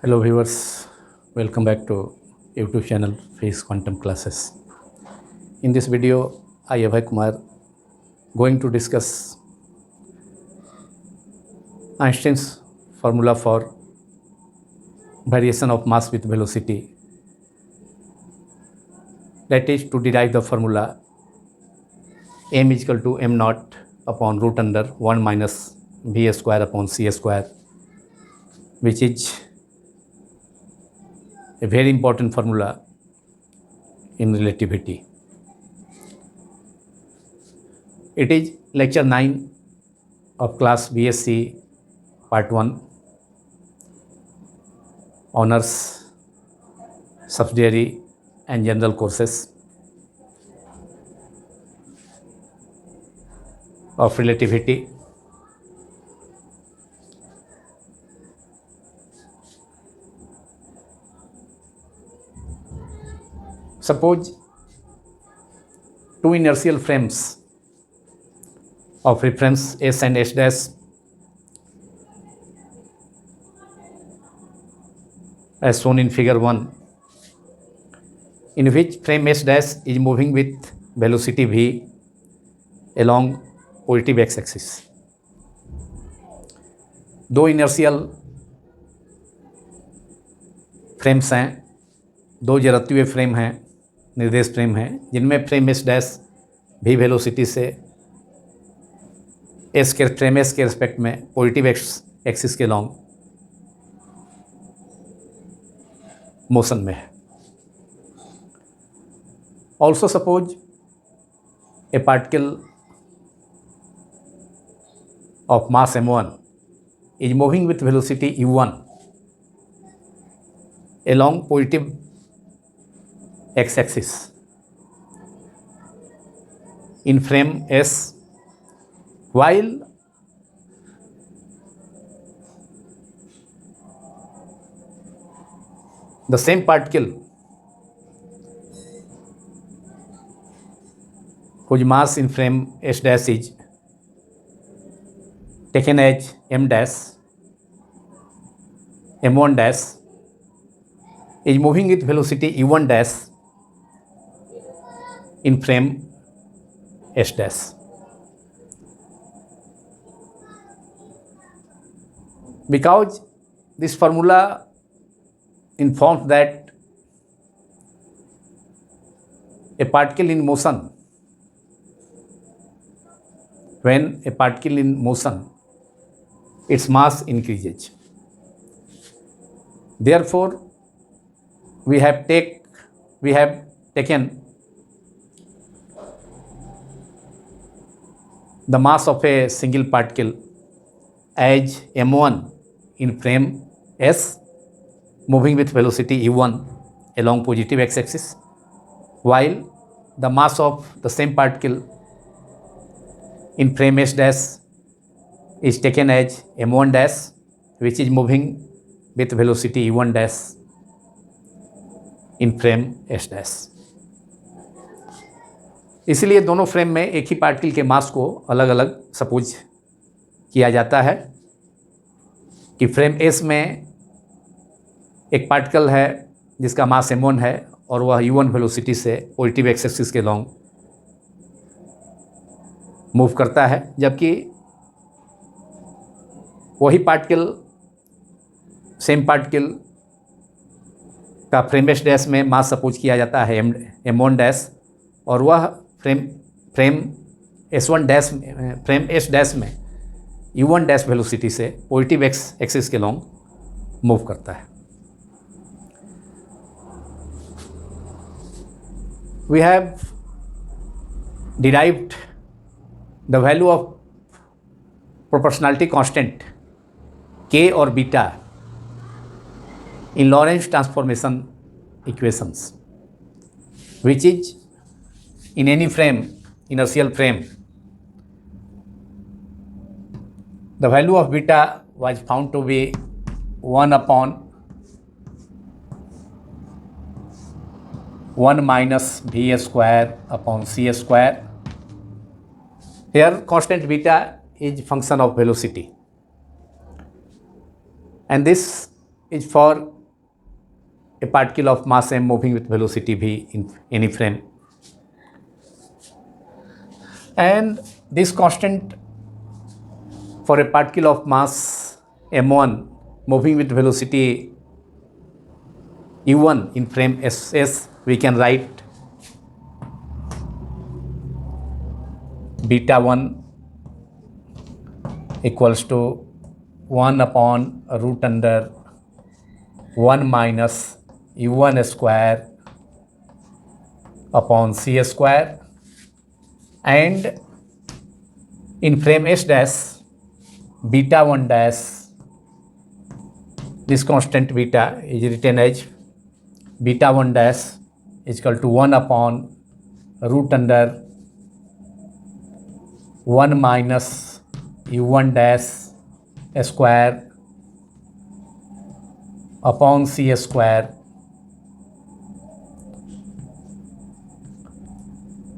Hello viewers, welcome back to YouTube channel Face Quantum Classes. In this video, I Abhay Kumar going to discuss Einstein's formula for variation of mass with velocity. That is to derive the formula m is equal to m naught upon root under 1 minus v square upon c square, which is a very important formula in relativity. It is lecture 9 of class BSc part 1, honors, subsidiary and general courses of relativity. Suppose two inertial frames of reference S and S dash as shown in figure 1, in which frame S dash is moving with velocity v along positive x-axis. दो inertial frames हैं, दो जरते हुए frame हैं, निर्देश frame हैं, जिनमें frame S dash भी velocity से एस के फ्रेम एस के रिस्पेक्ट में पॉजिटिव एक्सिस के लॉन्ग मोशन में है. Also suppose A particle of mass m1 is moving with velocity u1 along positive x-axis in frame S, while the same particle whose mass in frame S dash is taken as m dash, m1 dash is moving with velocity u1 dash in frame S dash. Because this formula informs that a particle in motion, when a particle in motion, its mass increases. Therefore, we have taken the mass of a single particle as m1 in frame S, moving with velocity u1 along positive x-axis, while the mass of the same particle in frame S dash is taken as m1 dash, which is moving with velocity u1 dash in frame S dash. इसलिए दोनों frame में एक ही particle के मास को अलग अलग suppose किया जाता है कि फ्रेम S में एक पार्टिकल है जिसका मास m1 है और वह u1 वेलोसिटी से पॉजिटिव एक्स-एक्सिस के लॉन्ग मूव करता है, जबकि वही पार्टिकल सेम पार्टिकल का फ्रेम एस डैश में मास सपोज किया जाता है m1 डैश, और वह frame s1 dash frame S dash में u1 डैश वेलोसिटी से पॉजिटिव एक्सिस के लॉन्ग मूव करता है. We have derived the value of proportionality constant k or beta in Lorentz transformation equations, which is in any frame, inertial frame, the value of beta was found to be 1 upon 1 minus v square upon c square. Here constant beta is function of velocity, and this is for a particle of mass m moving with velocity v in any frame, and this constant for a particle of mass m1 moving with velocity u1 in frame ss, we can write beta 1 equals to 1 upon root under 1 minus u1 square upon c square, and in frame s dash beta 1 dash, this constant beta is written as beta 1 dash is equal to 1 upon root under 1 minus u1 dash square upon c square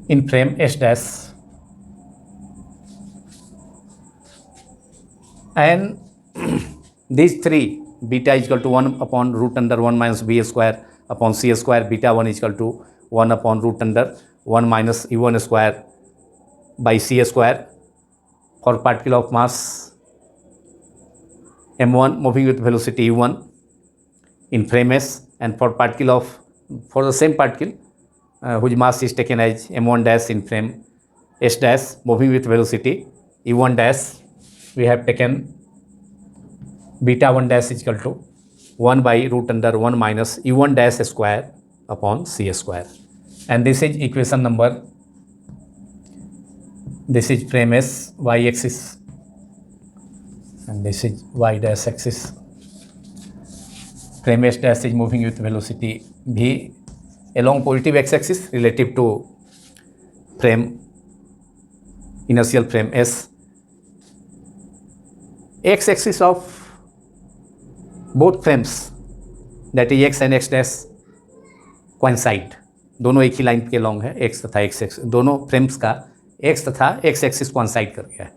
in frame s dash, and these three, beta is equal to 1 upon root under 1 minus b square upon c square, beta 1 is equal to 1 upon root under 1 minus u1 square by c square for particle of mass m1 moving with velocity u1 in frame s, and for the same particle whose mass is taken as m1 dash in frame s dash moving with velocity u1 dash, we have taken beta 1 dash is equal to 1 by root under 1 minus u1 dash square upon c square, and this is equation number, this is frame s y axis and this is y dash axis. Frame s dash is moving with velocity v along positive x-axis relative to frame inertial frame s. X-axis of both frames, that is x and x dash, coincide, दोनों एक ही line के long है, x तथा x axis, दोनों frames का x तथा x axis coincide कर गया है,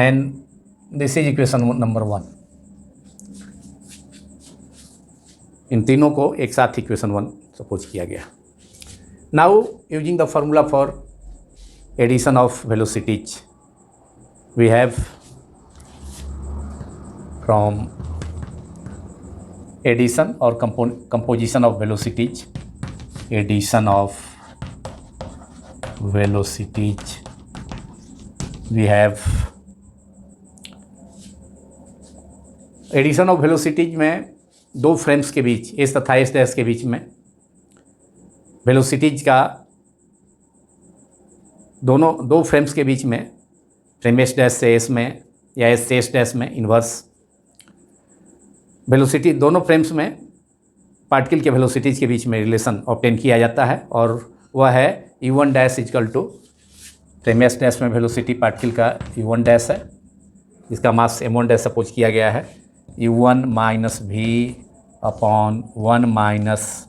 and this is equation number 1. इन तीनों को एक साथ इक्वेशन 1 सपोज किया गया. Now using the formula for addition of velocities, we have from addition और composition of velocities, addition of velocities, we have addition of velocities में दो फ्रेम्स के बीच एस तथा एस डैश के बीच में वेलोसिटीज का दो फ्रेम्स के बीच में फ्रेम एस डैश से एस में या एस से एस डैश में इन्वर्स वेलोसिटी, दोनों फ्रेम्स में पार्टिकल के वेलोसिटीज के बीच में रिलेशन ऑब्टेन किया जाता है, और वह है u1 dash equal to frame S dash में वेलोसिटी पार्टिकल का u1 डैश है, जिसका मास m1 डैश सपोज किया गया है, u1 minus v upon 1 minus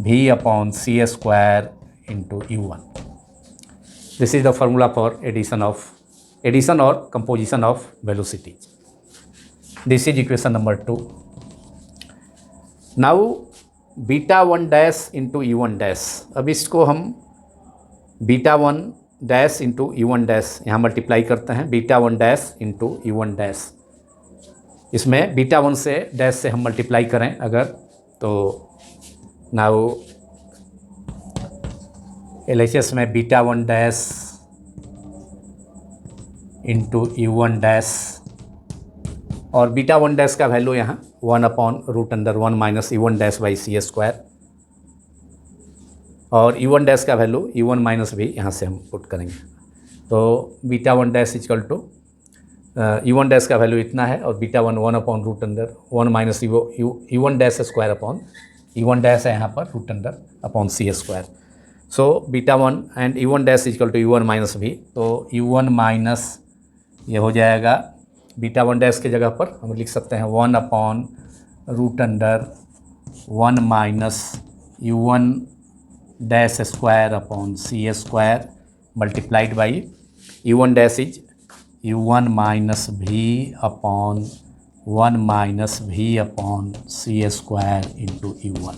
v upon c square into u1. This is the formula for addition और composition of velocities. This is equation number 2. Now beta 1 dash into u1 dash, अब इसको हम beta 1 dash into u1 dash यहाँ multiply करते हैं, beta 1 dash into u1 dash. इसमें beta 1 से dash से हम मल्टीप्लाई करें अगर, तो नाउ LHS में beta 1 dash into u1 dash, और बीटा 1 डैश का वैल्यू यहाँ 1 upon root under 1 minus u1 dash by c square, और u1 डैश का वैल्यू u1 माइनस भी यहाँ से हम पुट करेंगे. तो beta 1 dash equal to u1 dash का वैल्यू इतना है, और beta 1 upon root under 1 minus u1 dash square upon u1 dash है यहाँ पर root under upon c square. So beta 1 and u1 dash equal to u1 minus भी, तो u1 minus ये हो जाएगा बीटा 1 डैश की जगह पर हम लिख सकते हैं 1 upon root under 1 minus u1 dash square upon c square multiplied by u1 dash is u1 minus v upon 1 minus V upon C square into E one.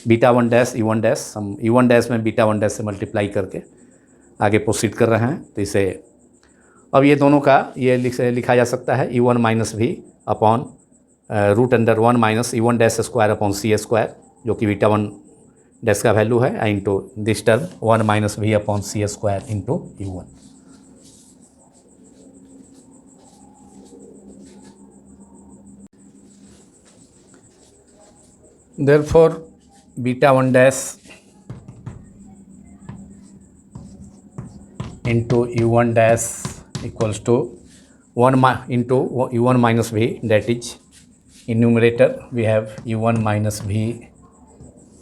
Beta one dash E one dash, हम E one dash में beta one dash से multiply करके आगे proceed कर रहे हैं। तो इसे अब ये दोनों का ये लिखा जा सकता है E one minus V upon root under 1 minus ई वन डैश स्क्वायर अपॉन सी स्क्वायर, जो कि बीटा वन डैश का वैल्यू है, into this term 1 minus V upon C square into E one. Therefore, beta 1 dash into u1 dash equals to 1 into u1 minus v, that is in numerator we have u1 minus v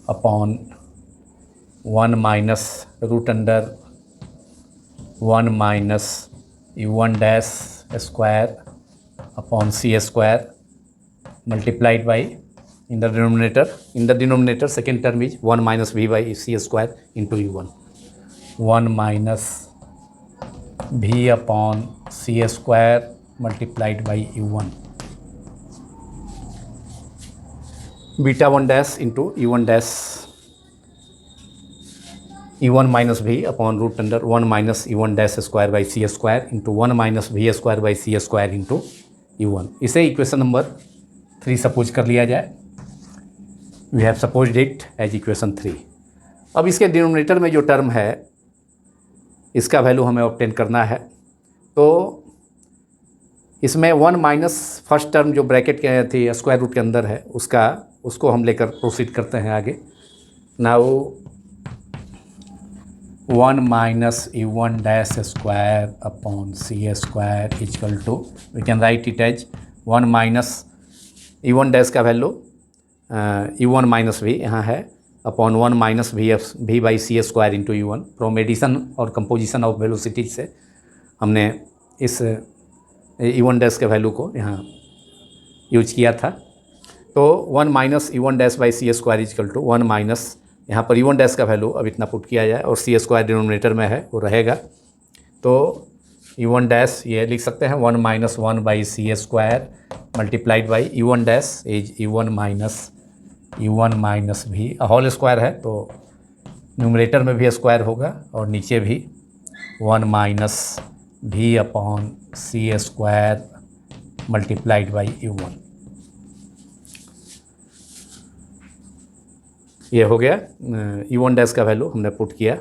upon 1 minus root under 1 minus u1 dash square upon c square multiplied by in the denominator second term is 1 minus v by c square into u1, 1 minus v upon c square multiplied by u1, beta 1 dash into u1 dash, u1 minus v upon root under 1 minus u1 dash square by c square into 1 minus v square by c square into u1। इसे equation number 3 suppose कर लिया जाए। We have supposed it as equation 3। अब इसके denominator में जो term है इसका वैल्यू हमें ऑब्टेन करना है। तो इसमें 1 माइनस फर्स्ट टर्म जो ब्रैकेट के थी स्क्वायर रूट के अंदर है उसको हम लेकर प्रोसीड करते हैं आगे। Now 1 minus E one dash square upon C square equal to, we can write it as 1 minus E one dash का value U one minus V यहाँ है upon 1 minus we by C square into you one. From addition और composition of velocities से हमने इस U one dash के value को यहाँ यूज किया था। तो 1 minus you one dash by C square equal to 1 minus, यहाँ पर यू वन डैश का वैल्यू अब इतना पुट किया जाए और सी स्क्वायर डिनोमिनेटर में है वो रहेगा। तो यू वन डैश ये लिख सकते हैं 1 minus 1 by C square multiplied by U one dash is U one minus V whole square है, तो न्यूमरेटर में भी स्क्वायर होगा और नीचे भी 1 minus V upon C square multiplied by U one. ये हो गया यू वन डैश का वैल्यू हमने पुट किया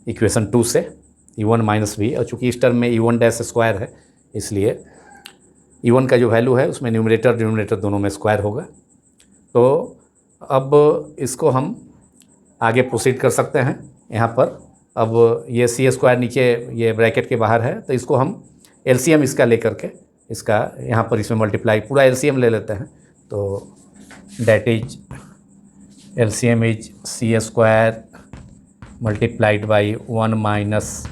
इक्वेशन 2 से यू वन माइनस भी, और चूँकि इस टर्म में यू वन डैश स्क्वायर है इसलिए यू वन का जो वैल्यू है उसमें न्यूमरेटर डिनोमिनेटर दोनों में स्क्वायर होगा। तो अब इसको हम आगे प्रोसीड कर सकते हैं। यहाँ पर अब ये सी स्क्वायर नीचे ये ब्रैकेट के बाहर है, तो इसको हम एलसीएम इसका लेकर के इसका यहाँ पर इसमें मल्टीप्लाई पूरा एलसीएम ले लेते हैं। तो that is LCM is C square multiplied by 1 minus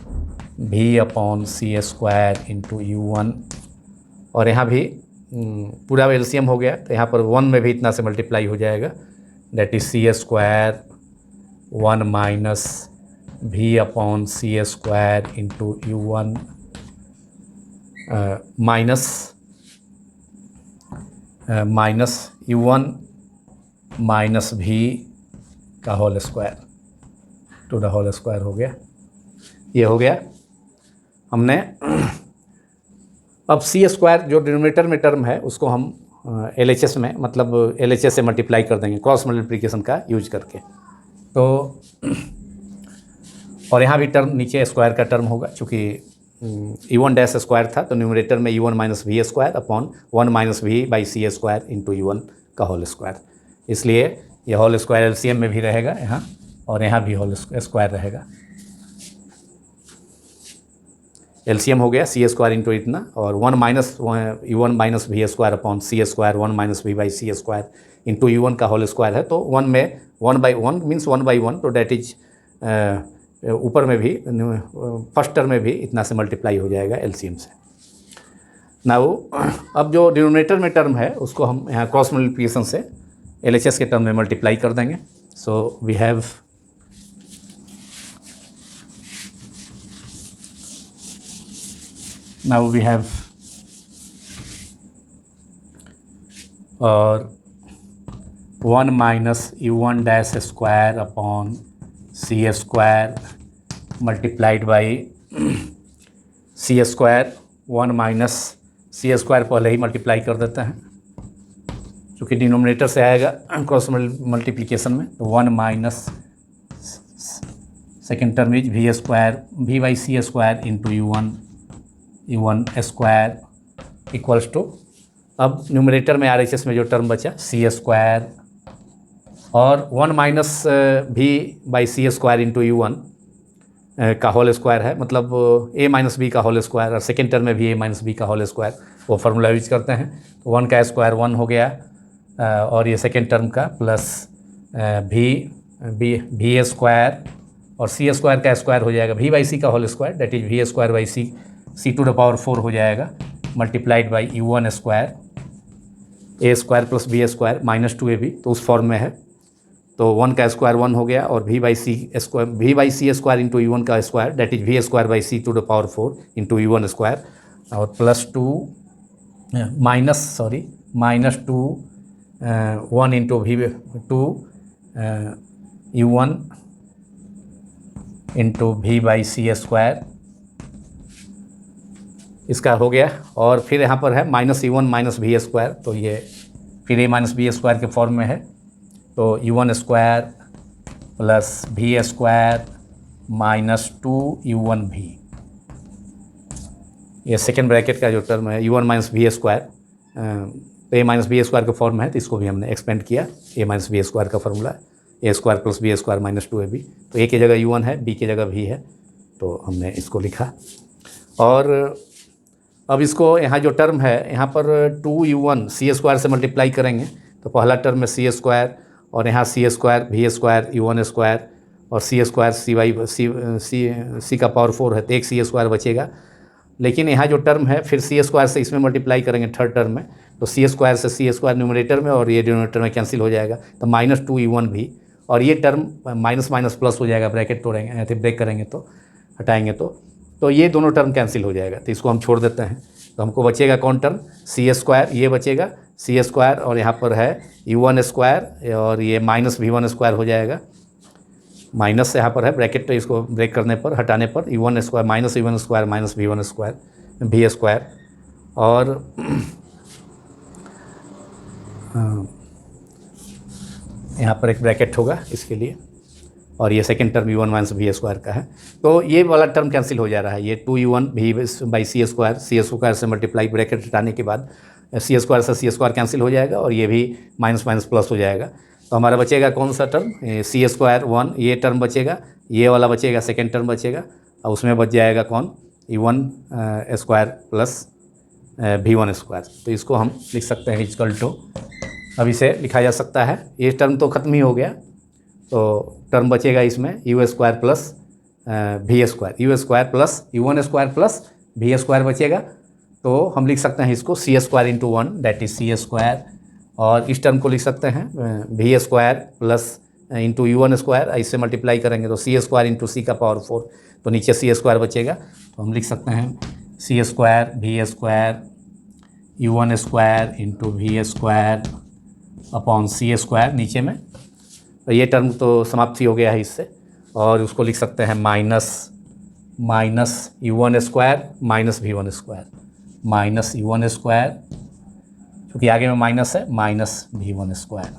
V upon C square into you one, और यहाँ भी पूरा एलसीएम हो गया तो यहाँ पर 1 में भी इतना से मल्टीप्लाई हो जाएगा, that is C square 1 minus V upon C square into you one minus you one minus V का whole square to the whole square हो गया। ये हो गया हमने। अब सी स्क्वायर जो डिनोमिनेटर में टर्म है उसको हम LHS में, मतलब LHS से मल्टीप्लाई कर देंगे क्रॉस मल्टीप्लिकेशन का यूज करके। तो और यहाँ भी टर्म नीचे स्क्वायर का टर्म होगा, चूँकि यू वन डैश स्क्वायर था तो न्यूमरेटर में U one minus we square upon 1 minus we by C square into you one का होल स्क्वायर, इसलिए ये होल स्क्वायर एलसीएम में भी रहेगा यहाँ और यहाँ भी होल स्क्वायर रहेगा। एलसीएम हो गया सी स्क्वायर इंटू इतना, और 1 minus you one minus we square upon C square 1 minus we by C square into you one का होल स्क्वायर है। तो 1 में 1/1 मीन्स 1/1, तो डेट इज ऊपर में भी फर्स्ट टर्म में भी इतना से मल्टीप्लाई हो जाएगा एलसीएम से। नाउ अब जो डिनोमिनेटर में टर्म है उसको हम यहाँ क्रॉस मल्टीप्लिकेशन से LHS के टर्म में मल्टीप्लाई कर देंगे। So we have now we have और 1 minus u1 dash square upon C square multiplied by C square. 1 minus c square पहले ही मल्टीप्लाई कर देते हैं क्योंकि डिनोमिनेटर से आएगा क्रॉस मल्टीप्लिकेशन में। तो 1 minus second term is we square v by C square into you one square equals to, अब न्यूमरेटर में RHS में जो टर्म बचा सी स्क्वायर और 1 माइनस भी by C square into U one का होल स्क्वायर है, मतलब a माइनस बी का होल स्क्वायर, और सेकेंड टर्म में भी a माइनस बी का होल स्क्वायर, वो फार्मूला यूज करते हैं। तो 1 का स्क्वायर 1 हो गया और ये सेकेंड टर्म का प्लस भी स्क्वायर और सी स्क्वायर का स्क्वायर हो जाएगा v बाई सी का whole square, that is we square by C to the power 4 हो जाएगा multiplied by U one square A square plus B square minus 2ab, तो उस फॉर्म में है। तो 1 का स्क्वायर 1 हो गया और v by C square into U one का square, that is we square by C to the power 4 into U one square और plus 2 1 into U one into V by C square, इसका हो गया। और फिर यहाँ पर है minus U one minus we square, तो ये फिर a माइनस बी स्क्वायर के फॉर्म में है। तो U one square plus V square minus 2u1v, ये सेकेंड ब्रैकेट का जो टर्म है u1 माइनस वी स्क्वायर, तो a माइनस बी स्क्वायर का फॉर्म है, तो इसको भी हमने एक्सपेंड किया। a माइनस बी स्क्वायर का formula a square plus B square minus 2ab, तो a की जगह u1 है, b की जगह v है, तो हमने इसको लिखा। और अब इसको यहाँ जो टर्म है यहाँ पर 2u1 सी स्क्वायर से मल्टीप्लाई करेंगे तो पहला टर्म में सी स्क्वायर और यहाँ सी square V square U one square और सी स्क्वायर सी का पावर 4 है, तो एक सी स्क्वायर बचेगा। लेकिन यहाँ जो टर्म है फिर सी स्क्वायर से इसमें मल्टीप्लाई करेंगे थर्ड टर्म में, तो सी स्क्वायर से सी स्क्वायर न्यूमरेटर में और ये डिनोमिनेटर में कैंसिल हो जाएगा, तो माइनस 2u1v, और ये टर्म माइनस माइनस प्लस हो जाएगा, ब्रैकेट तोड़ेंगे तो ब्रेक करेंगे तो हटाएंगे तो ये दोनों टर्म कैंसिल हो जाएगा, तो इसको हम छोड़ देते हैं। तो हमको बचेगा कौन टर्म, सी स्क्वायर, ये बचेगा सी स्क्वायर और यहाँ पर है यू1 स्क्वायर और ये माइनस v1 स्क्वायर हो जाएगा, माइनस यहाँ पर है ब्रैकेट, तो इसको ब्रेक करने पर हटाने पर U one square minus v1 square minus v1 square V square, और यहाँ पर एक ब्रैकेट होगा इसके लिए, और ये second term u1 minus we square का है। तो ये वाला टर्म कैंसिल हो जा रहा है, ये 2u1 v by C square से मल्टीप्लाई ब्रैकेट हटाने के बाद सी स्क्वायर से सी स्क्वायर कैंसिल हो जाएगा और ये भी माइनस माइनस प्लस हो जाएगा। तो हमारा बचेगा कौन सा टर्म, सी स्क्वायर 1, ये टर्म बचेगा, ये वाला बचेगा, सेकेंड टर्म बचेगा, और उसमें बच जाएगा कौन u1 square plus v1 square. तो इसको हम लिख सकते हैं इक्वल टू, अब इसे लिखा जा सकता है, ये टर्म तो ख़त्म ही हो गया, तो टर्म बचेगा इसमें U square plus V square, U square plus U one square plus V square बचेगा। तो हम लिख सकते हैं इसको C square into 1, that is C square, और इस टर्म को लिख सकते हैं V square plus into U one square, इससे मल्टीप्लाई करेंगे तो सी स्क्वायर इंटू सी का पावर 4, तो नीचे सी स्क्वायर बचेगा, तो हम लिख सकते हैं C square V square U one square into we square upon C square नीचे में, तो ये टर्म तो समाप्ति हो गया है इससे, और उसको लिख सकते हैं minus U one square minus v1 square minus U one square, क्योंकि आगे में माइनस है, माइनस v1 स्क्वायर,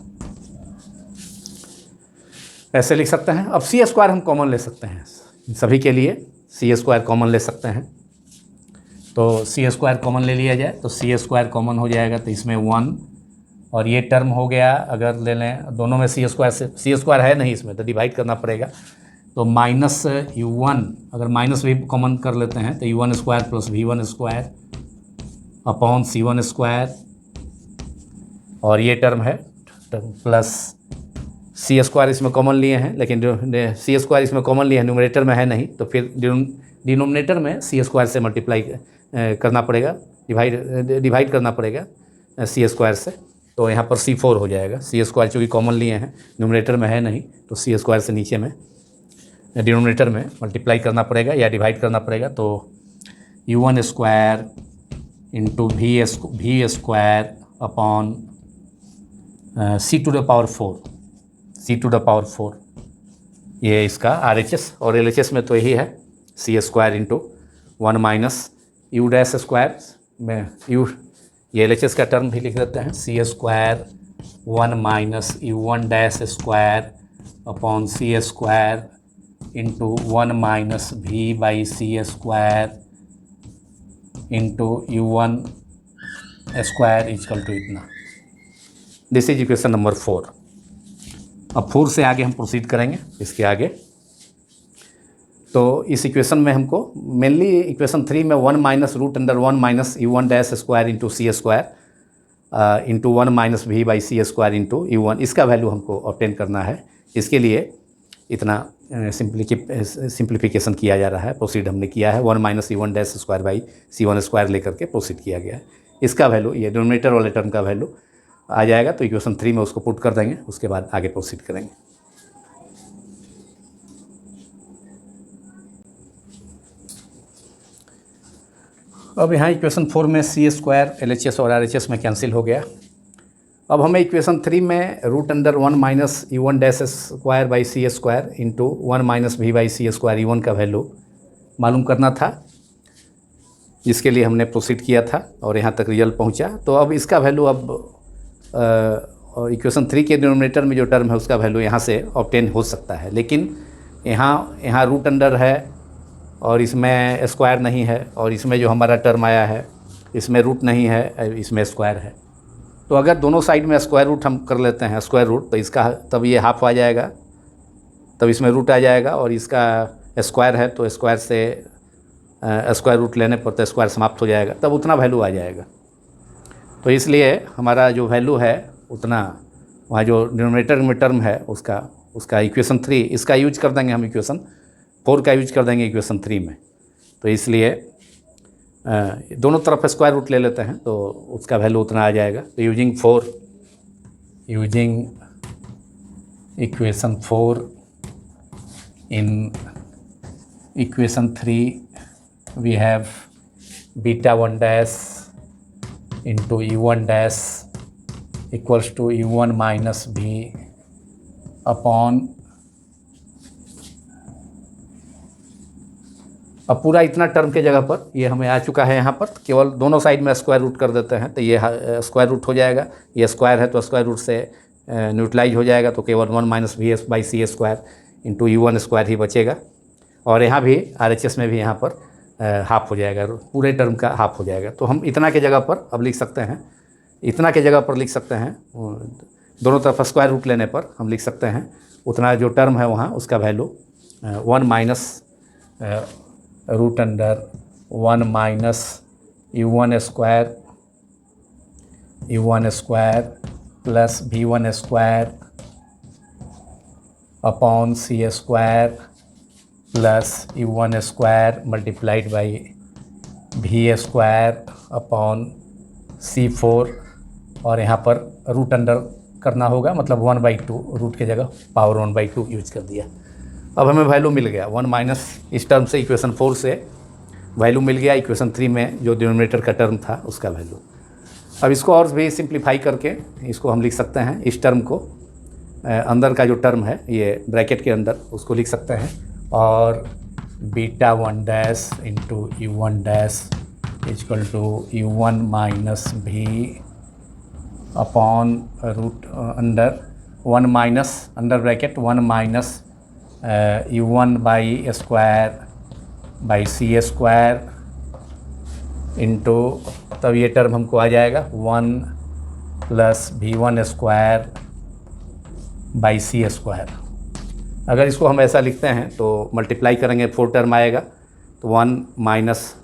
ऐसे लिख सकते हैं। अब सी स्क्वायर हम कॉमन ले सकते हैं, सभी के लिए सी स्क्वायर कॉमन ले सकते हैं, तो सी स्क्वायर कॉमन ले लिया जाए तो सी स्क्वायर कॉमन हो जाएगा, तो इसमें 1 और ये टर्म हो गया, अगर ले लें दोनों में सी स्क्वायर से, सी स्क्वायर है नहीं इसमें तो डिवाइड करना पड़ेगा, तो माइनस यू1, अगर माइनस भी कॉमन कर लेते हैं तो U one square plus v1 square upon c1 square, और ये टर्म है प्लस सी स्क्वायर इसमें कॉमन लिए हैं, लेकिन सी स्क्वायर इसमें कॉमन लिए हैं, न्यूमरेटर में है नहीं, तो फिर डिनोमिनेटर में सी स्क्वायर से मल्टीप्लाई करना पड़ेगा, डिवाइड करना पड़ेगा सी स्क्वायर से, तो यहाँ पर C4 हो जाएगा। सी स्क्वायर चूँकि कॉमन लिए हैं, न्यूमरेटर में है नहीं, तो सी स्क्वायर से नीचे में डिनोमिनेटर में मल्टीप्लाई करना पड़ेगा या डिवाइड करना पड़ेगा, तो u1 square into we square upon c to the power 4, c to the power 4, ये इसका RHS, और LHS में तो यही है C square into 1 minus U dash square में यू, ये LHS का टर्म भी लिख देते हैं, C square 1 minus U1 dash square upon C square into 1 minus V by C square into U1 square equal to इतना। This is equation number 4। अब 4 से आगे हम प्रोसीड करेंगे इसके आगे। तो इस इक्वेशन में हमको मेनली इक्वेशन 3 में 1 minus root under 1 minus U1 dash square into C square into 1 minus V by C square into U1, इसका वैल्यू हमको ऑब्टेन करना है। इसके लिए इतना सिंप्लीफिकेशन किया जा रहा है, प्रोसीड हमने किया है 1 minus U1 dash square by C1 square लेकर के प्रोसीड किया गया है। इसका वैल्यू, ये डिनोमिनेटर वाले टर्म का वैल्यू आ जाएगा, तो इक्वेशन 3 में उसको पुट कर देंगे, उसके बाद आगे प्रोसीड करेंगे। अब यहाँ इक्वेशन 4 में सी स्क्वायर LHS और RHS में कैंसिल हो गया। अब हमें इक्वेशन 3 में root under 1 minus U1 dash square by C square into 1 minus V by C square U1 का वैल्यू मालूम करना था, जिसके लिए हमने प्रोसीड किया था और यहाँ तक रिजल्ट पहुँचा। तो अब इसका वैल्यू, अब इक्वेशन 3 के डिनोमिनेटर में जो टर्म है उसका वैल्यू यहाँ से ऑब्टेन हो सकता है, लेकिन यहाँ रूट अंडर है और इसमें स्क्वायर नहीं है, और इसमें जो हमारा टर्म आया है इसमें रूट नहीं है, इसमें स्क्वायर है। तो अगर दोनों साइड में स्क्वायर रूट हम कर लेते हैं स्क्वायर रूट, तो इसका तब ये हाफ आ जाएगा, तब इसमें रूट आ जाएगा, और इसका स्क्वायर है तो स्क्वायर से स्क्वायर रूट लेने पर तो स्क्वायर समाप्त हो जाएगा, तब उतना वैल्यू आ जाएगा। तो इसलिए हमारा जो वैल्यू है उतना, वहाँ जो डिनोमिनेटर में टर्म है उसका इक्वेशन 3 इसका यूज कर देंगे, हम इक्वेशन 4 का यूज कर देंगे इक्वेशन 3 में। तो इसलिए दोनों तरफ स्क्वायर रूट ले लेते हैं तो उसका वैल्यू उतना आ जाएगा। तो using equation 4 in equation 3 we have beta 1 dash into U1 dash equals to U1 minus V upon, अब पूरा इतना टर्म के जगह पर ये हमें आ चुका है, यहाँ पर केवल दोनों साइड में स्क्वायर रूट कर देते हैं तो ये स्क्वायर रूट हो जाएगा, ये स्क्वायर है तो स्क्वायर रूट से न्यूट्रलाइज हो जाएगा, तो केवल 1 minus V by C square into U1 square ही बचेगा। और यहाँ भी RHS में भी यहाँ पर हाफ हो जाएगा, पूरे टर्म का हाफ हो जाएगा। तो हम इतना के जगह पर अब लिख सकते हैं, इतना के जगह पर लिख सकते हैं, दोनों तरफ स्क्वायर रूट लेने पर हम लिख सकते हैं उतना जो टर्म है वहाँ उसका value 1 minus root under 1 minus U1 square plus V1 square upon C square plus U1 square multiplied by V square upon C4, और यहाँ पर रूट अंडर करना होगा, मतलब 1/2, रूट के जगह पावर 1/2 यूज कर दिया। अब हमें वैल्यू मिल गया 1 माइनस, इस टर्म से इक्वेशन 4 से वैल्यू मिल गया इक्वेशन 3 में जो डिनोमिनेटर का टर्म था उसका वैल्यू। अब इसको और भी सिंप्लीफाई करके इसको हम लिख सकते हैं, इस टर्म को अंदर का जो टर्म है ये ब्रैकेट के अंदर उसको लिख सकते हैं, और beta 1 dash into U1 dash equal to U1 minus V upon root under 1 minus under bracket 1 minus U1 by square by C square into, तब ये टर्म हमको आ जाएगा 1 plus V1 square by C square. अगर इसको हम ऐसा लिखते हैं तो मल्टीप्लाई करेंगे 4 टर्म आएगा, तो 1 माइनस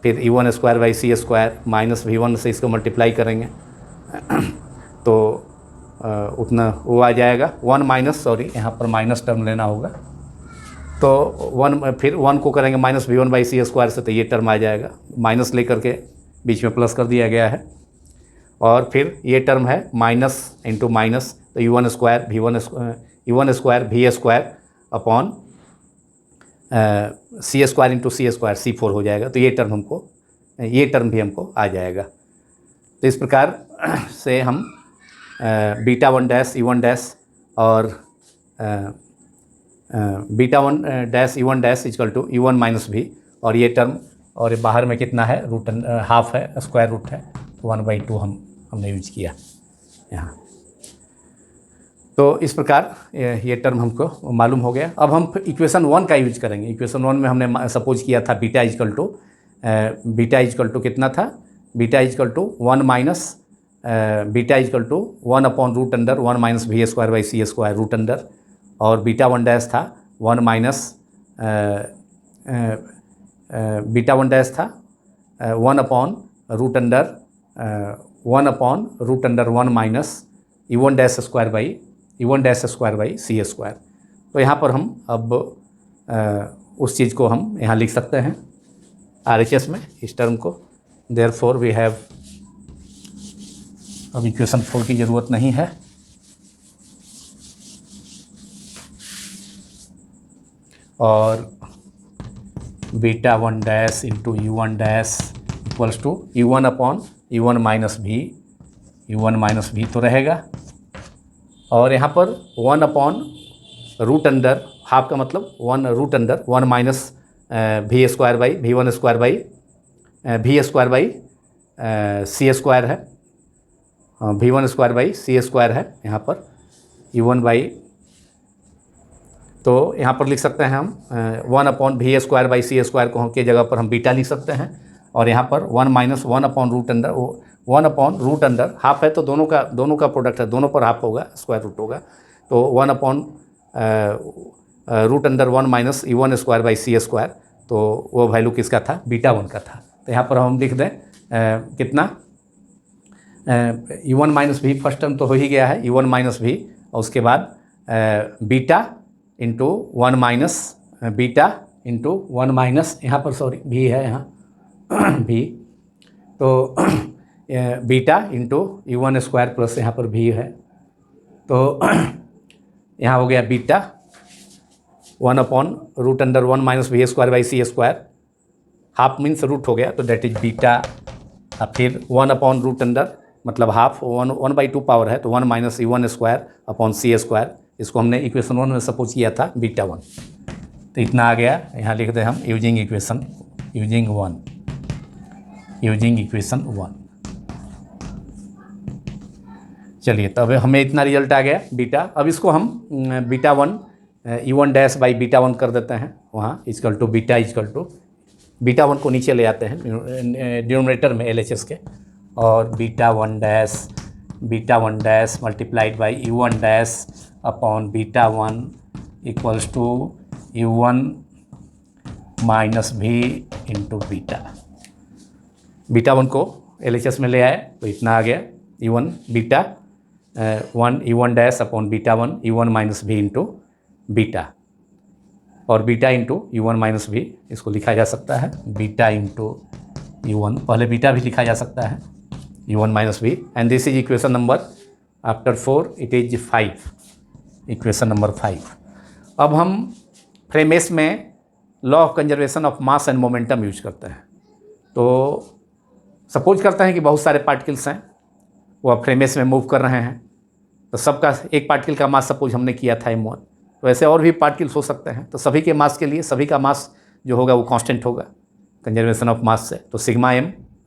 फिर U1 square by C square minus V1 से इसको मल्टीप्लाई करेंगे तो उतना वो आ जाएगा 1 माइनस, सॉरी यहाँ पर माइनस टर्म लेना होगा, तो 1 फिर 1 को करेंगे minus V1 by C square से, तो ये टर्म आ जाएगा, माइनस लेकर के बीच में प्लस कर दिया गया है, और फिर ये टर्म है माइनस इंटू माइनस, तो U1 square V square upon सी स्क्वायर इंटू सी स्क्वायर C4 हो जाएगा। तो ये टर्म भी हमको आ जाएगा। तो इस प्रकार से हम beta one dash E one dash और beta one dash E one dash equal to E one minus V, और ये टर्म और बाहर में कितना है, रूट हाफ है, स्क्वायर रूट है, तो 1/2 हमने यूज किया यहाँ। तो इस प्रकार ये टर्म हमको मालूम हो गया। अब हम इक्वेशन 1 का यूज करेंगे। इक्वेशन 1 में हमने सपोज किया था बीटा इजकल टू कितना था, beta equal to 1 minus beta equal to 1 upon root under 1 minus we square by C square root under, और बीटा वन डैश था 1 माइनस बीटा वन डैश था 1 upon root under 1 minus E one dash square by C square. तो यहाँ पर हम अब उस चीज़ को हम यहाँ लिख सकते हैं RHS में, इस टर्म को। देयरफॉर वी हैव, अब इक्वेशन 4 की ज़रूरत नहीं है, और beta one dash into you one dash equals to u one upon u one minus भी तो रहेगा, और यहाँ पर 1 अपॉन रूट अंडर, हाफ का मतलब 1 root under 1 minus we square by C square है, V1 square by C square है यहाँ पर U1 बाई, तो यहाँ पर लिख सकते हैं हम 1 upon v square by C square को के जगह पर हम बीटा लिख सकते हैं, और यहाँ पर 1 minus 1 upon root under half है, तो दोनों का प्रोडक्ट है, दोनों पर हाफ होगा, स्क्वायर रूट होगा, तो 1 upon root under 1 minus E1 square by C square, तो वो वैल्यू किसका था, बीटा 1 का था। तो यहाँ पर हम लिख दें कितना, E1 माइनस भी फर्स्ट टर्म तो हो ही गया है, E1 माइनस भी, और उसके बाद बीटा इंटू 1 माइनस यहाँ पर सॉरी भी है यहाँ भी, तो beta into U1 square plus यहाँ पर भी है, तो यहाँ हो गया beta 1 upon root under 1 minus we square by C square, half means root हो गया, तो डेट इज बीटा, फिर 1 अपॉन रूट अंडर मतलब हाफ 1/2 पावर है, तो 1 माइनस E1 स्क्वायर अपॉन सी स्क्वायर, इसको हमने इक्वेशन 1 में सपोज किया था बीटा 1, तो इतना आ गया। यहाँ लिख दें हम यूजिंग इक्वेशन 1। चलिए, तो अब हमें इतना रिजल्ट आ गया बीटा। अब इसको हम beta 1 E1 dash by beta 1 कर देते हैं वहाँ, इजकल टू बीटा 1 को नीचे ले आते हैं डिनोमिनेटर में LHS के, और beta one dash multiplied by U1 dash upon beta 1 equals to U1 minus v into beta 1 को LHS में ले आए, तो इतना आ गया beta 1 E1 dash upon beta 1 U1 minus v into beta, और बीटा इंटू U1 माइनस भी इसको लिखा जा सकता है बीटा इंटू U1, पहले बीटा भी लिखा जा सकता है U1 माइनस भी, and this is equation number, after 4 it is 5, equation number 5। अब हम फ्रेमेस में law of conservation of mass and momentum use करते हैं। तो सपोज करते हैं कि बहुत सारे पार्टिकल्स हैं, वो अब फ्रेमेस में मूव कर रहे हैं, तो सबका एक पार्टिकल का मास सपोज हमने किया था M1, तो ऐसे और भी पार्टिकल्स हो सकते हैं, तो सभी के मास के लिए सभी का मास जो होगा वो कांस्टेंट होगा कंजर्वेशन ऑफ मास से, तो sigma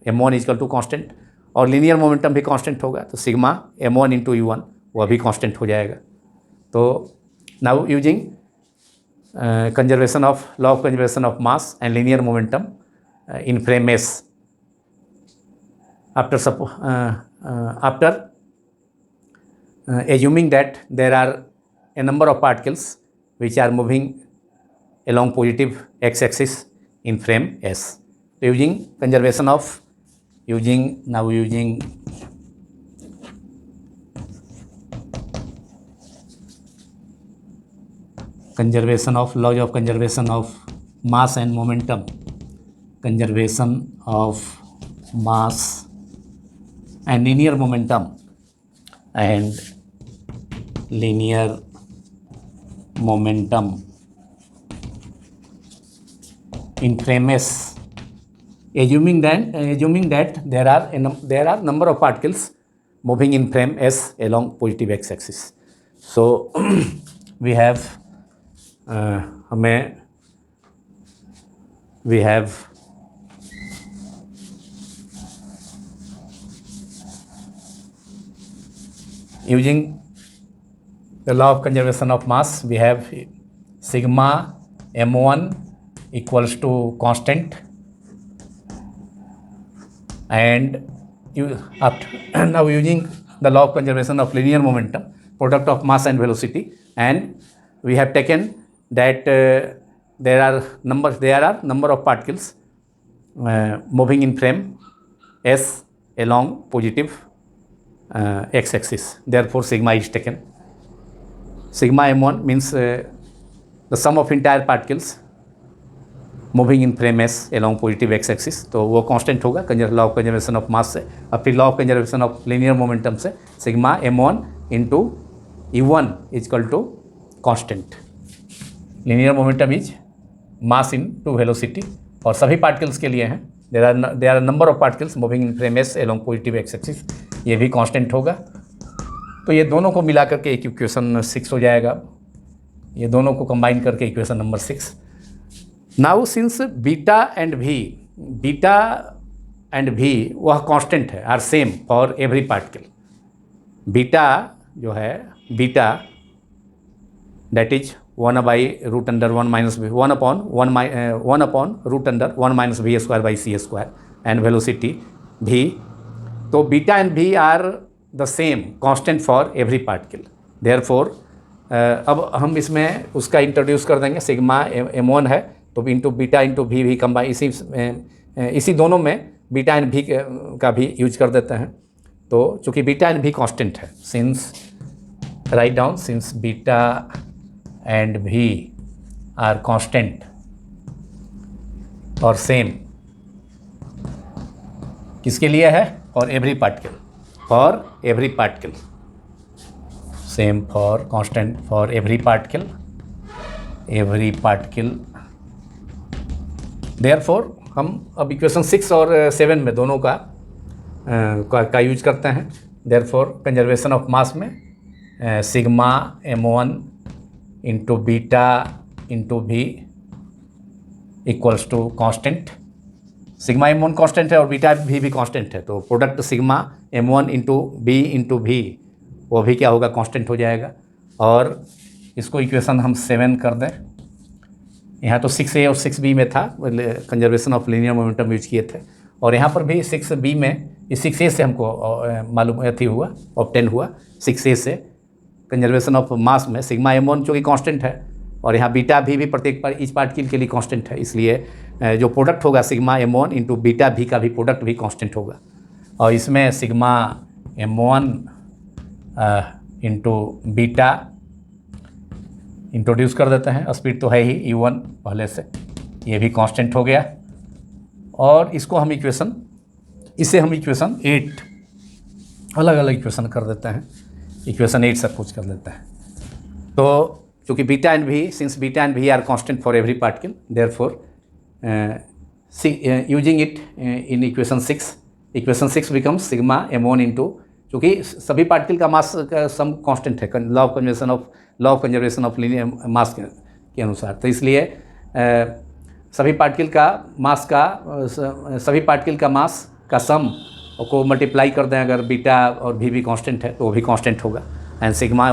M1 equal to constant, और लीनियर मोमेंटम भी कांस्टेंट होगा, तो सिग्मा M1 इंटू U1 वो भी कांस्टेंट हो जाएगा। तो now using conservation of law of conservation of mass and linear momentum in frame S, after assuming that there are a number of particles which are moving along positive x-axis in frame S. So using conservation of using conservation of laws of conservation of mass and momentum, conservation of mass and linear momentum in frame S, assuming that there are number of particles moving in frame S along positive x-axis. So we have using the law of conservation of mass, we have sigma m1 equals to constant, and now using the law of conservation of linear momentum, product of mass and velocity, and we have taken that there are number of particles moving in frame S along positive x-axis. Therefore, sigma is taken. Sigma m1 means the sum of entire particles moving in frame S along positive X axis, तो वो constant होगा law of conservation of mass से। अब फिर law of conservation of linear momentum से sigma m1 into u1 equal to constant. Linear momentum is mass into velocity, और सभी particles के लिए हैं। There are number of particles moving in frame S along positive X axis, ये भी constant होगा। तो ये दोनों को मिला करके एक इक्वेशन 6 हो जाएगा। ये दोनों को कंबाइन करके equation number 6। Now since beta and v वह कांस्टेंट है, are same for every particle. Beta जो है, beta that is 1/√1 minus v 1 upon √1 minus v square by c square, and velocity v। तो beta and v are the same constant for every particle. Therefore अब हम इसमें उसका introduce कर देंगे। Sigma m1 है तो इंटू बीटा इंटू वी भी कंबाइन, इसी दोनों में बीटा एंड भी का भी यूज कर देते हैं। तो चूँकि बीटा एंड भी कांस्टेंट है, since write down, since beta and v are constant और सेम किसके लिए है? For every particle, for every particle, same for constant for every particle, therefore हम अब इक्वेशन 6 और 7 में दोनों का यूज करते हैं। देयरफॉर कंजर्वेशन ऑफ मास में sigma m1 into beta into V equals to constant. Sigma m1 constant है और बीटा भी कांस्टेंट है, तो प्रोडक्ट सिग्मा m1 इंटू भी वो भी क्या होगा? कांस्टेंट हो जाएगा। और इसको इक्वेशन हम 7 कर दें। यहाँ तो 6a और 6b में था, conservation of linear momentum use किए थे, और यहाँ पर भी 6b में, इस 6a से हमको मालूम हुआ, ऑब्टेन हुआ 6a से कंजर्वेशन ऑफ मास में सिग्मा m1 जो कि कांस्टेंट है, और यहाँ बीटा भी प्रत्येक इच पार्टिकल के लिए कांस्टेंट है। इसलिए जो प्रोडक्ट होगा सिग्मा m1 इंटू बीटा भी का भी प्रोडक्ट भी कांस्टेंट होगा। और इसमें sigma m1 into beta introduce कर देते हैं। स्पीड तो है ही u1 पहले से, ये भी कांस्टेंट हो गया। और इसको हम इक्वेशन 8 अलग अलग इक्वेशन कर देते हैं, इक्वेशन 8 सब कुछ कर देते हैं। तो चूँकि beta and v, since beta and v are constant for every particle, therefore using it in equation 6 becomes sigma m1 into, चूँकि सभी पार्टिकल का मास का सम कांस्टेंट है law of conservation of linear mass के अनुसार। तो इसलिए सभी पार्टिकल का मास का सम को मल्टीप्लाई कर दें, अगर बीटा और भी कांस्टेंट है तो वो भी कांस्टेंट होगा। एंड सिग्मा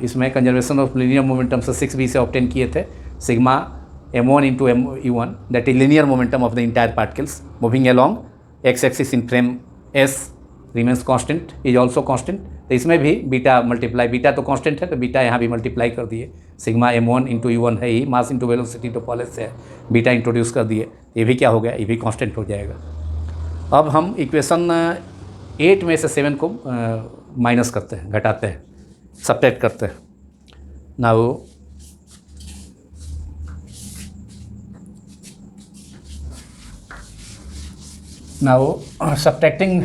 इसमें कंजर्वेशन ऑफ लीनियर मोमेंटम से 6b से ऑब्टेन किए थे। Sigma m1 into u1 that is linear momentum of the entire particles moving along x axis in frame s remains constant, is also constant. तो इसमें भी beta तो constant है, तो बीटा यहाँ भी मल्टीप्लाई कर दिए। सिग्मा m1 इंटू u1 है ही, मास इंटू वेलोसिटी तो पहले से है, बीटा इंट्रोड्यूस कर दिए, ये भी क्या हो गया? ये भी कांस्टेंट हो जाएगा। अब हम इक्वेशन 8 में से 7 को माइनस करते हैं, घटाते हैं, सब्ट्रैक्ट करते हैं। Now subtracting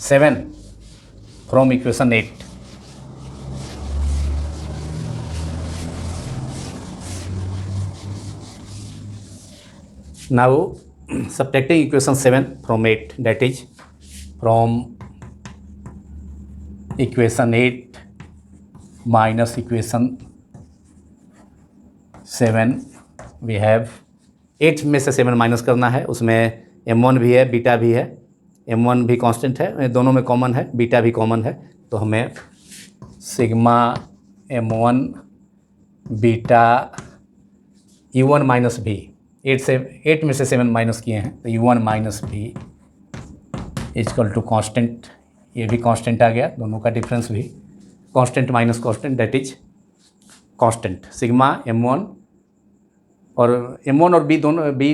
7 from equation 8. Now subtracting equation 7 from 8, that is from equation 8 minus equation 7 we have 8 में से 7 माइनस करना है, उसमें m1 भी है बीटा भी है, m1 भी कांस्टेंट है, दोनों में कॉमन है, बीटा भी कॉमन है, तो हमें sigma m1 beta u1 minus भी 8 में से 7 माइनस किए हैं तो u1 माइनस भी इक्वल टू कांस्टेंट, ये भी कांस्टेंट आ गया, दोनों का डिफरेंस भी constant minus constant that is constant. Sigma m1 और b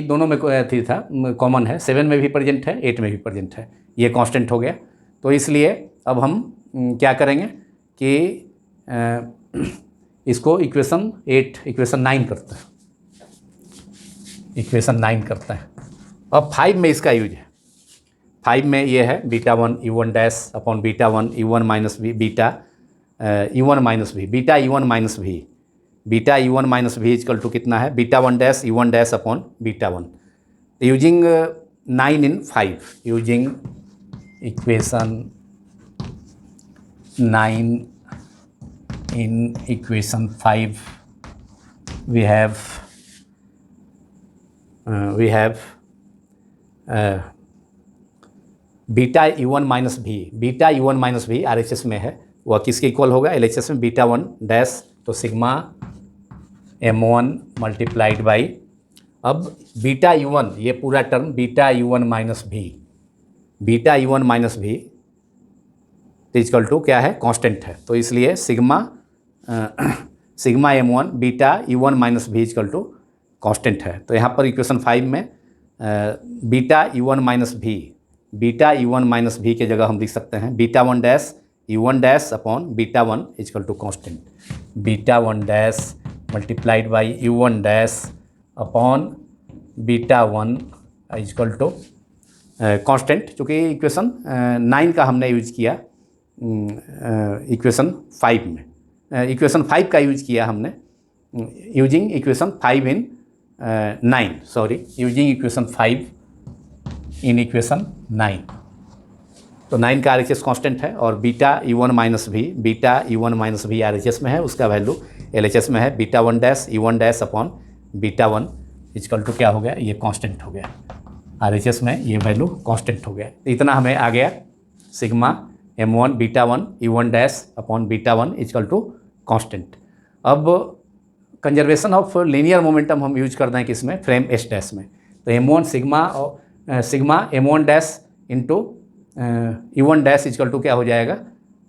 दोनों में थी था कॉमन है, 7 में भी प्रेजेंट है, 8 में भी प्रेजेंट है, ये कांस्टेंट हो गया। तो इसलिए अब हम क्या करेंगे कि इसको इक्वेशन 9 करते हैं, इक्वेशन 9 करते हैं। अब 5 में इसका यूज है, 5 में ये है beta 1 u1 dash upon beta 1 u1 minus v beta u1 minus v beta u1 minus v beta u1 minus भी इक्वल टू कितना है beta 1 dash u1 dash upon beta 1। Using 9 in 5, using equation 9 in equation 5 we have beta u1 minus v, beta u1 minus v RHS में है, वह किसके equal होगा LHS में beta 1 dash, तो सिग्मा m1 मल्टीप्लाइड बाई, अब beta u1 ये पूरा term beta u1 minus v, beta u1 minus भी इक्वल टू क्या है कांस्टेंट है, तो इसलिए sigma m1 beta u1 minus भी इक्वल टू कांस्टेंट है। तो यहाँ पर इक्वेशन 5 में beta u1 minus v, beta u1 minus भी के जगह हम लिख सकते हैं beta 1 dash u1 dash upon beta 1 equal to constant, beta 1 dash multiplied by u1 dash upon beta 1 equal to constant. चूँकि इक्वेशन 9 का हमने यूज किया इक्वेशन 5 में, इक्वेशन 5 का यूज किया हमने, using equation 5 in 9, sorry using equation 5 in equation 9। तो 9 का RHS कांस्टेंट है और beta u1 minus v, beta u1 minus v RHS में है, उसका वैल्यू LHS में है beta 1 dash u1 dash upon beta 1 equal to क्या हो गया, ये कांस्टेंट हो गया, RHS में ये वैल्यू कांस्टेंट हो गया। इतना हमें आ गया sigma m1 beta 1 u1 dash upon beta 1 equal to constant. अब कंजर्वेशन ऑफ लीनियर मोमेंटम हम यूज करते हैं किसमें, फ्रेम एस डैश में, तो m1 sigma m1 dash into u1 dash equal to क्या हो जाएगा,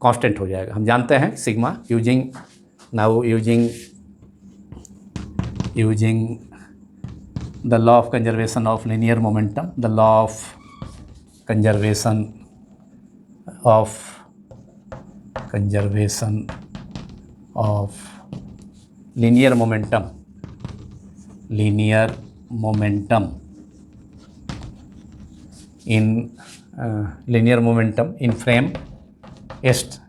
कांस्टेंट हो जाएगा। हम जानते हैं sigma using the law of conservation of linear momentum, the law of conservation of linear momentum in frame S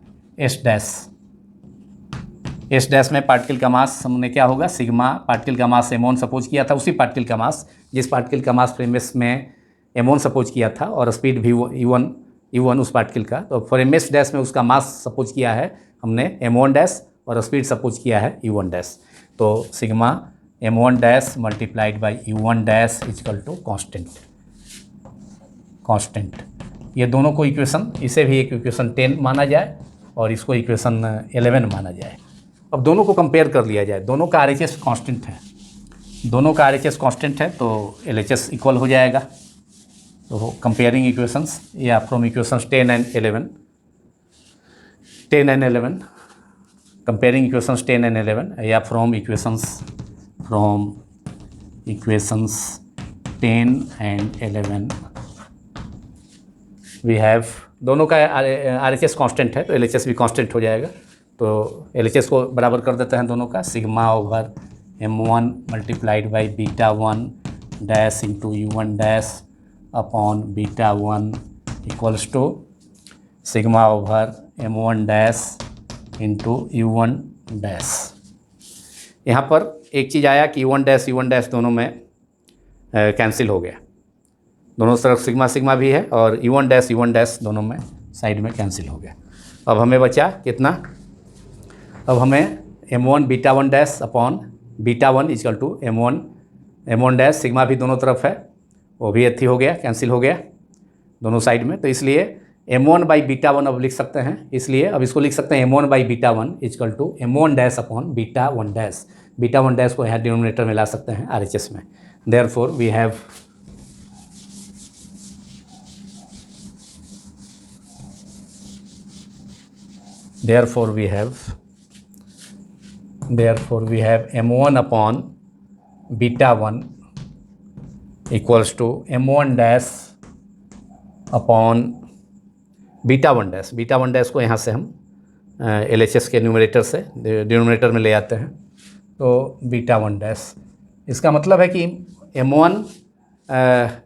dash में पार्टिकल का मास हमने क्या होगा, सिग्मा पार्टिकल का मास m1 सपोज किया था, उसी पार्टिकल का मास जिस पार्टिकल का मास फ्रेम एस में m1 सपोज किया था और स्पीड भी u1 उस पार्टिकल का, तो फ्रेम एस डैश में उसका मास सपोज किया है हमने m1 डैश और स्पीड सपोज किया है u1 डैश, तो sigma m1 dash multiplied by u1 dash equal to constant. ये दोनों को इक्वेशन, इसे भी एक इक्वेशन 10 माना जाए और इसको इक्वेशन 11 माना जाए। अब दोनों को कंपेयर कर लिया जाए, दोनों का RHS कांस्टेंट है, दोनों का RHS कांस्टेंट है तो LHS इक्वल हो जाएगा। तो कंपेयरिंग इक्वेशंस या from equations 10 and 11 comparing equations 10 and 11 या from equations 10 and 11 we have, दोनों का RHS कांस्टेंट है तो LHS भी कांस्टेंट हो जाएगा। तो LHS को बराबर कर देते हैं दोनों का, sigma over m1 multiplied by beta 1 dash into u1 dash upon beta 1 equals to sigma over m1 dash into u1 dash. यहाँ पर एक चीज़ आया कि u1 डैश दोनों में कैंसिल हो गया, दोनों तरफ सिग्मा भी है और u1 डैश दोनों में साइड में कैंसिल हो गया। अब हमें बचा कितना, अब हमें m1 beta one dash upon beta one equal to m1 dash, sigma भी दोनों तरफ है, वो भी एथी हो गया, कैंसिल हो गया दोनों साइड में। तो इसलिए m1 बाई बीटा वन अब लिख सकते हैं, इसलिए अब इसको लिख सकते हैं m1 by beta one equal to m1 dash upon beta one dash. Beta one dash को यहाँ डिनोमिनेटर में ला सकते हैं RHS में। Therefore we have m1 upon beta 1 equals to m1 dash upon beta one dash. Beta one dash को यहाँ से हम LHS के न्यूमरेटर से डिनोमिनेटर में ले आते हैं, तो बीटा वन डैश। इसका मतलब है कि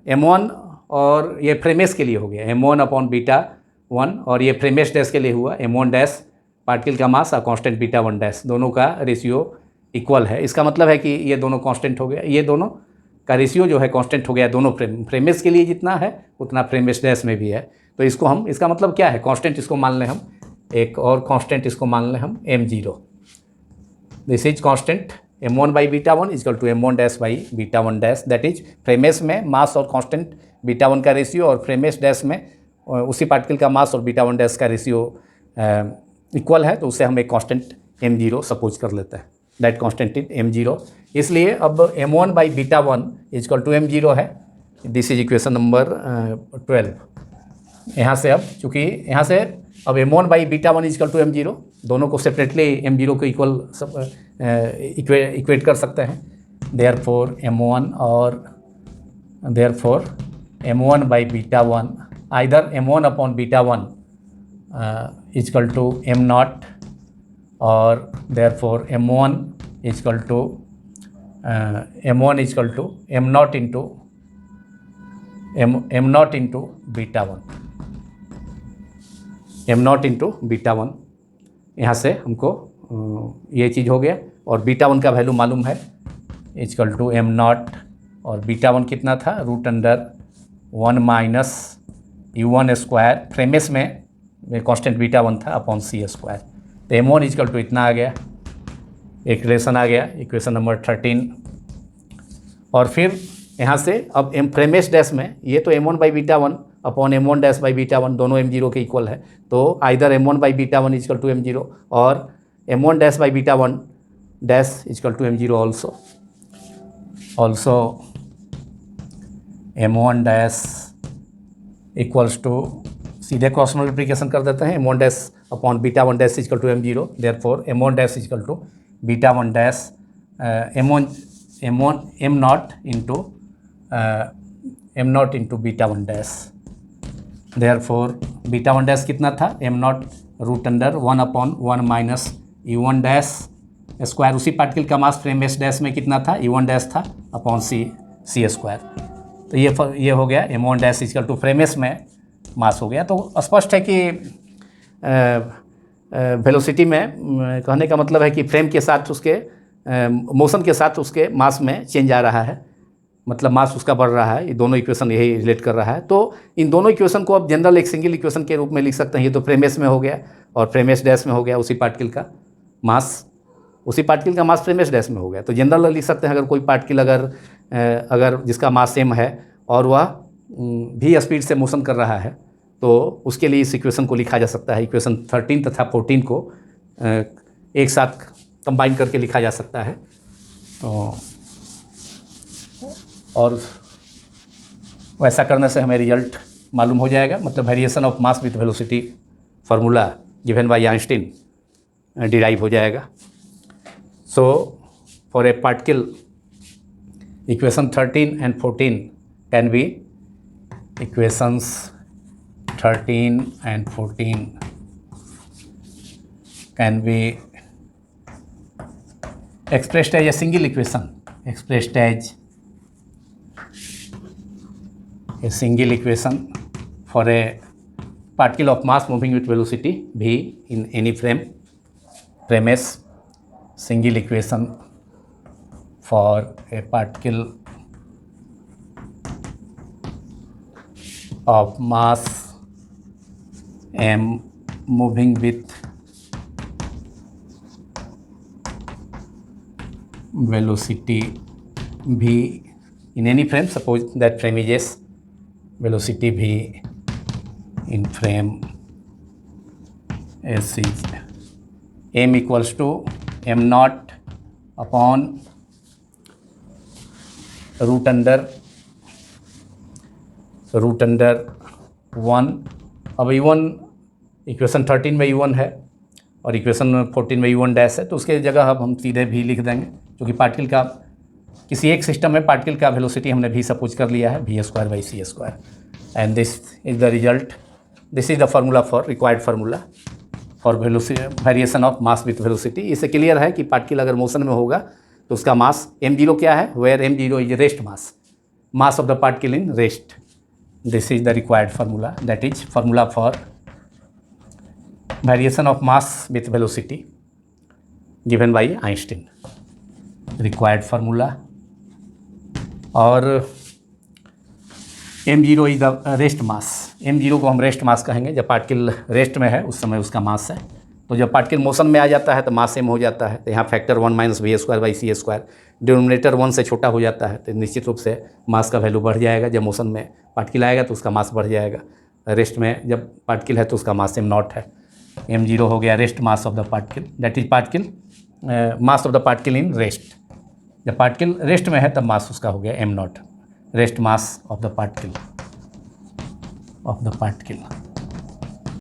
m1 और ये फ्रेमेस के लिए हो गया m1 अपॉन बीटा वन, और ये फ्रेमेस डैश के लिए हुआ m1 डैश पार्टिकल का मास और कांस्टेंट बीटा वन डैश, दोनों का रेशियो इक्वल है। इसका मतलब है कि ये दोनों कांस्टेंट हो गया, ये दोनों का रेशियो जो है कांस्टेंट हो गया दोनों फ्रेमेस के लिए जितना है उतना फ्रेमेस डैश में भी है। तो इसको हम, इसका मतलब क्या है, कांस्टेंट इसको मान लें हम, एक और कांस्टेंट इसको मान लें हम m0। This is constant m1 by beta one equal to m1 dash by beta one dash, that is frame S में मास और कांस्टेंट बीटा वन का रेशियो, और फ्रेमेस डैश में उसी पार्टिकल का मास और बीटा वन डैश का ratio equal है, तो उसे हम एक कांस्टेंट m0 सपोज कर लेते हैं, दैट कांस्टेंट इज m0। इसलिए अब m1 by beta one equal to m0 है। This is equation number 12। यहाँ से अब चूँकि यहाँ से अब m1 by beta one equal to m0, दोनों को सेपरेटली m0 को इक्वल इक्वेट कर सकते हैं। Therefore m1 by beta one, either m1 upon beta one equal to m0, और therefore m1 equal to m0 into beta one, m0 into beta one. यहाँ से हमको ये चीज़ हो गया, और बीटा वन का वैल्यू मालूम है इजकल टू m0, और बीटा वन कितना था, root under 1 minus u1 square, frame S में कांस्टेंट बीटा वन था, अपॉन c स्क्वायर। तो m1 इजकल टू इतना आ गया, एक रिलेशन आ गया, इक्वेशन नंबर 13। और फिर यहाँ से अब फ्रेमेस डैश में ये तो m1 by beta one upon m1 dash by beta one, दोनों m0 के इक्वल है, तो either m1 by beta one equal to m0 और m1 dash by beta one dash equal to m0 also m1 dash equals to, सीधे cross multiplication कर देते हैं, m1 dash upon beta one dash equal to m0, therefore m1 dash equal to beta one dash m0 into beta one dash. Therefore beta one dash कितना था, m0 root under 1 upon 1 minus u1 dash square, उसी particle का mass फ्रेमेस dash में कितना था, u1 dash था, upon c square. तो ये हो गया m1 डैश इजकल टू फ्रेमेस में मास हो गया। तो स्पष्ट है कि वेलोसिटी में कहने का मतलब है कि फ्रेम के साथ उसके मोशन के साथ उसके मास में चेंज आ रहा है, मतलब मास उसका बढ़ रहा है। ये दोनों इक्वेशन यही रिलेट कर रहा है। तो इन दोनों इक्वेशन को अब जनरल एक सिंगल इक्वेशन के रूप में लिख सकते हैं। ये तो फ्रेमेस में हो गया और फ्रेमेस डैश में हो गया, उसी पार्टिकल का मास फ्रेमेस डैश में हो गया। तो जनरल लिख सकते हैं, अगर कोई पार्टिकल अगर जिसका मास सेम है और वह भी स्पीड से मोशन कर रहा है, तो उसके लिए इस इक्वेशन को लिखा जा सकता है। इक्वेशन 13 तथा 14 को एक साथ कंबाइन करके लिखा जा सकता है। तो और वैसा करने से हमें रिजल्ट मालूम हो जाएगा, मतलब variation of mass with velocity formula given by Einstein derive हो जाएगा। So for a particle equation 13 and 14 can be, equations 13 and 14 can be expressed as a single equation, expressed as a single equation for a particle of mass moving with velocity v in any frame S, single equation for a particle of mass m moving with velocity v in any frame, suppose that frame is S, velocity v in frame S is m equals to m naught upon root under 1। अब E1 equation 13 में E1 है और equation 14 में E1 dash है, तो उसके जगह अब हम सीधे भी लिख देंगे, क्योंकि पार्टिकल का किसी एक सिस्टम में पार्टिकल का वेलोसिटी हमने भी सपोज कर लिया है v²/c²। And this is the result, this is the formula for required formula for variation of mass with velocity. इससे क्लियर है कि पार्टिकल अगर मोशन में होगा तो उसका मास m0 क्या है, where m0 is rest mass of the particle in rest. This is the required formula, that is formula for variation of mass with velocity given by Einstein, required formula. और m0 is the rest mass, m0 को हम rest mass कहेंगे। जब particle rest में है उस समय उसका मास है, तो जब पार्टिकल मोशन में आ जाता है तो मास m हो जाता है, तो यहाँ फैक्टर 1 - v²/c², डिनोमिनेटर 1 से छोटा हो जाता है, तो निश्चित रूप से मास का वैल्यू बढ़ जाएगा। जब मोशन में पार्टिकल आएगा तो उसका मास बढ़ जाएगा, रेस्ट में जब पार्टिकल है तो उसका मास m0 है। m0 हो गया rest mass of the particle, that is particle mass of the particle in rest. जब पार्टिकल रेस्ट में है तब मास उसका हो गया m0, rest mass of the particle